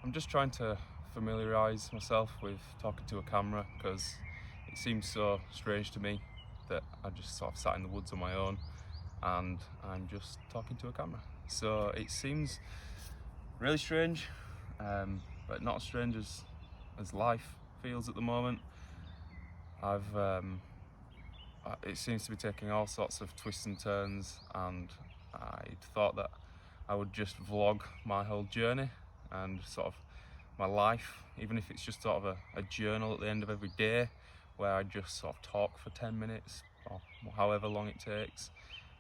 I'm just trying to familiarise myself with talking to a camera, because it seems so strange to me that I just sort of sat in the woods on my own and I'm just talking to a camera. So it seems really strange, but not as strange as life feels at the moment. It seems to be taking all sorts of twists and turns, and I thought that I would just vlog my whole journey and sort of my life, even if it's just sort of a journal at the end of every day, where I just sort of talk for 10 minutes or however long it takes.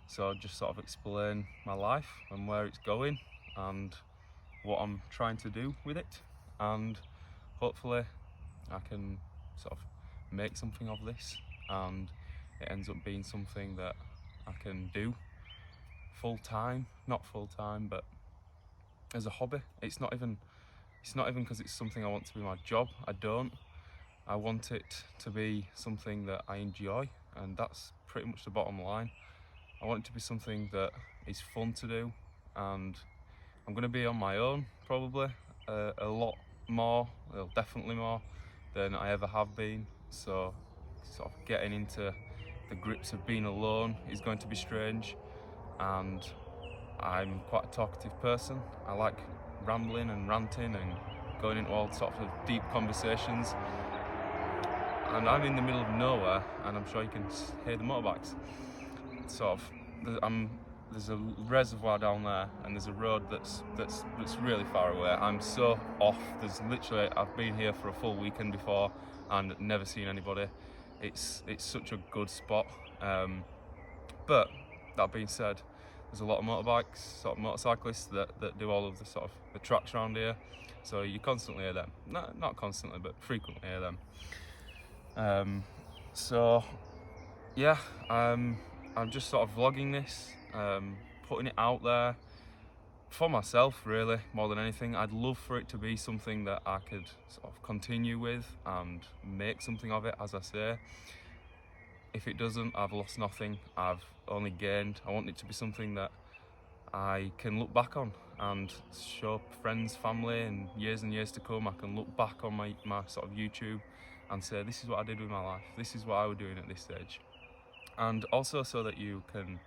So just sort of explain my life and where it's going and what I'm trying to do with it, and hopefully I can sort of make something of this, and it ends up being something that I can do not full time, but as a hobby. It's not even because it's something I want to be my job. I want it to be something that I enjoy, and that's pretty much the bottom line. I want it to be something that is fun to do, and I'm going to be on my own probably a lot more, well, definitely more than I ever have been. So sort of getting into the grips of being alone is going to be strange, and I'm quite a talkative person. I like rambling and ranting and going into all sorts of deep conversations, and I'm in the middle of nowhere, and I'm sure you can hear the motorbikes. Sort of, there's a reservoir down there, and there's a road that's really far away. I'm so off. I've been here for a full weekend before and never seen anybody. It's such a good spot. But that being said, there's a lot of motorbikes, sort of motorcyclists that do all of the sort of the tracks around here. So you constantly hear them. Not constantly, but frequently hear them. So yeah, I'm just sort of vlogging this, putting it out there for myself really, more than anything. I'd love for it to be something that I could sort of continue with and make something of it, as I say. If it doesn't, I've lost nothing, I've only gained. I want it to be something that I can look back on and show friends, family, and years to come. I can look back on my sort of YouTube and say, this is what I did with my life, this is what I was doing at this stage. And also so that you can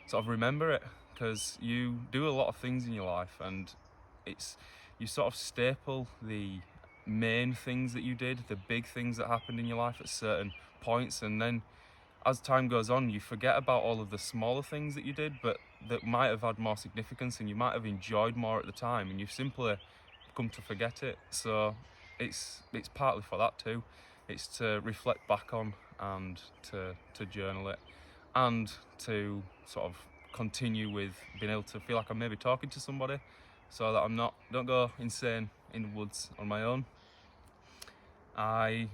sort of remember it, because you do a lot of things in your life, and you sort of staple the main things that you did, the big things that happened in your life at certain points, and then as time goes on you forget about all of the smaller things that you did, but that might have had more significance and you might have enjoyed more at the time, and you've simply come to forget it. So it's partly for that too. It's to reflect back on and to journal it, and to sort of continue with being able to feel like I'm maybe talking to somebody, so that don't go insane in the woods on my own. I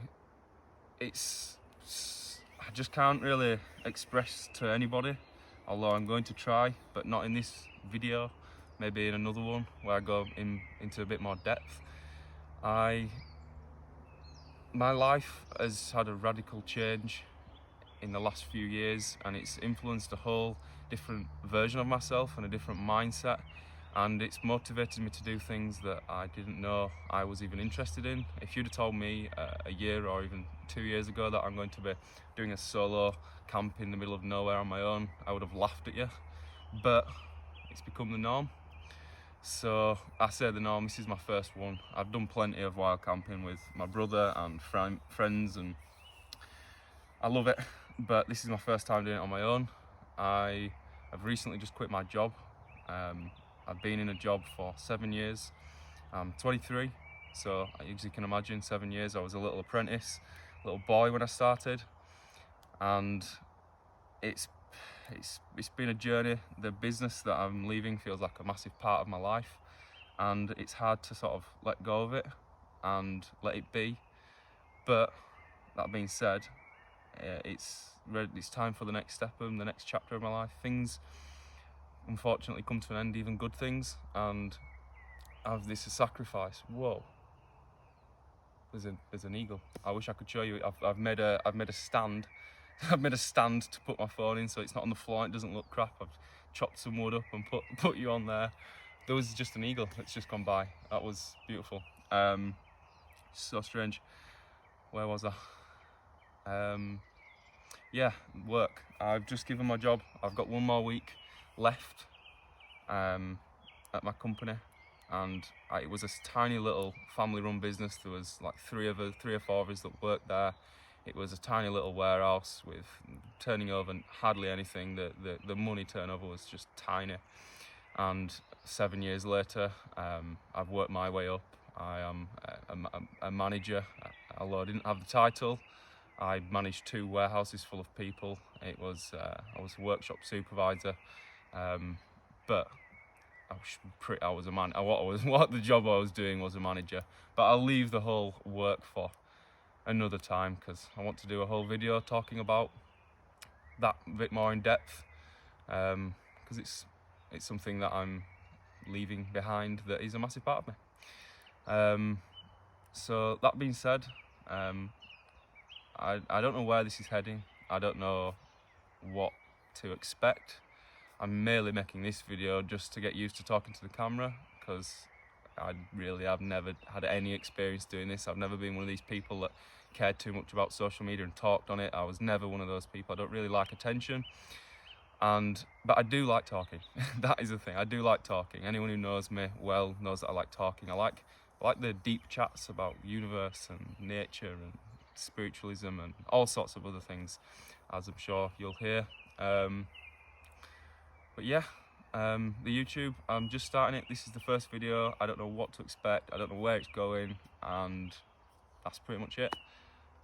just can't really express to anybody, although I'm going to try, but not in this video, maybe in another one where I go into a bit more depth. My life has had a radical change in the last few years, and it's influenced a whole different version of myself and a different mindset, and it's motivated me to do things that I didn't know I was even interested in. If you'd have told me a year or even 2 years ago that I'm going to be doing a solo camp in the middle of nowhere on my own, I would have laughed at you, but it's become the norm. So I say the norm, this is my first one. I've done plenty of wild camping with my brother and friends, and I love it, but this is my first time doing it on my own. I have recently just quit my job. I've been in a job for 7 years. I'm 23, so as you can imagine, 7 years. I was a little apprentice, little boy when I started, and it's been a journey. The business that I'm leaving feels like a massive part of my life, and it's hard to sort of let go of it and let it be. But that being said, it's time for the next step and the next chapter of my life. Things unfortunately come to an end, even good things, and this is a sacrifice. Whoa, there's an eagle. I wish I could show you it. I've made a stand. I've made a stand to put my phone in, so it's not on the floor, it doesn't look crap. I've chopped some wood up and put you on there. there was just an eagle that's just gone by. That was beautiful. So strange. Where was I? Yeah, work. I've just given my job. I've got 1 more week left at my company, and it was a tiny little family-run business. There was like 3 or 4 of us that worked there. It was a tiny little warehouse with turning over hardly anything. The money turnover was just tiny. And 7 years later, I've worked my way up. I am a manager, although I didn't have the title. I managed 2 warehouses full of people. I was a workshop supervisor, but I was a man. What the job I was doing was a manager. But I'll leave the whole work for another time, because I want to do a whole video talking about that a bit more in depth, because it's something that I'm leaving behind that is a massive part of me. So that being said, I don't know where this is heading. I don't know what to expect. I'm merely making this video just to get used to talking to the camera, because I've never had any experience doing this. I've never been one of these people that cared too much about social media and talked on it. I was never one of those people. I don't really like attention, but I do like talking. That is the thing. I do like talking. Anyone who knows me well knows that I like talking. I like the deep chats about universe and nature and spiritualism and all sorts of other things, as I'm sure you'll hear. But yeah, the YouTube, I'm just starting it. This is the first video. I don't know what to expect. I don't know where it's going, and that's pretty much it.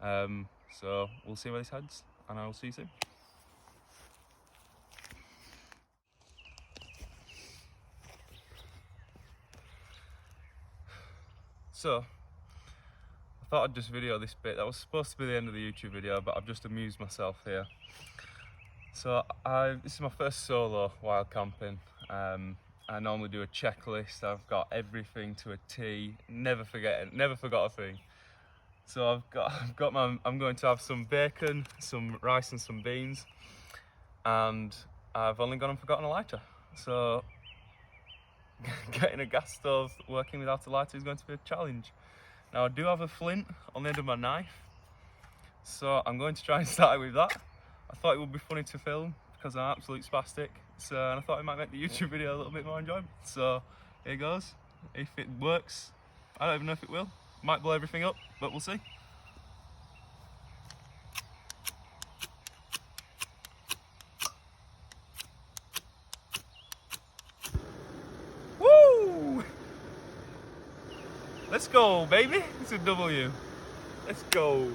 So we'll see where this heads, and I will see you soon. So I thought I'd just video this bit. That was supposed to be the end of the YouTube video, but I've just amused myself here. So this is my first solo while camping. I normally do a checklist. I've got everything to a T. Never forgot a thing. So I'm going to have some bacon, some rice and some beans, and I've only gone and forgotten a lighter. So getting a gas stove working without a lighter is going to be a challenge. Now I do have a flint on the end of my knife, so I'm going to try and start with that. I thought it would be funny to film because I'm an absolute spastic, and I thought it might make the YouTube video a little bit more enjoyable. So here goes. If it works, I don't even know if it will. Might blow everything up, but we'll see. Woo! Let's go, baby. It's a W. Let's go.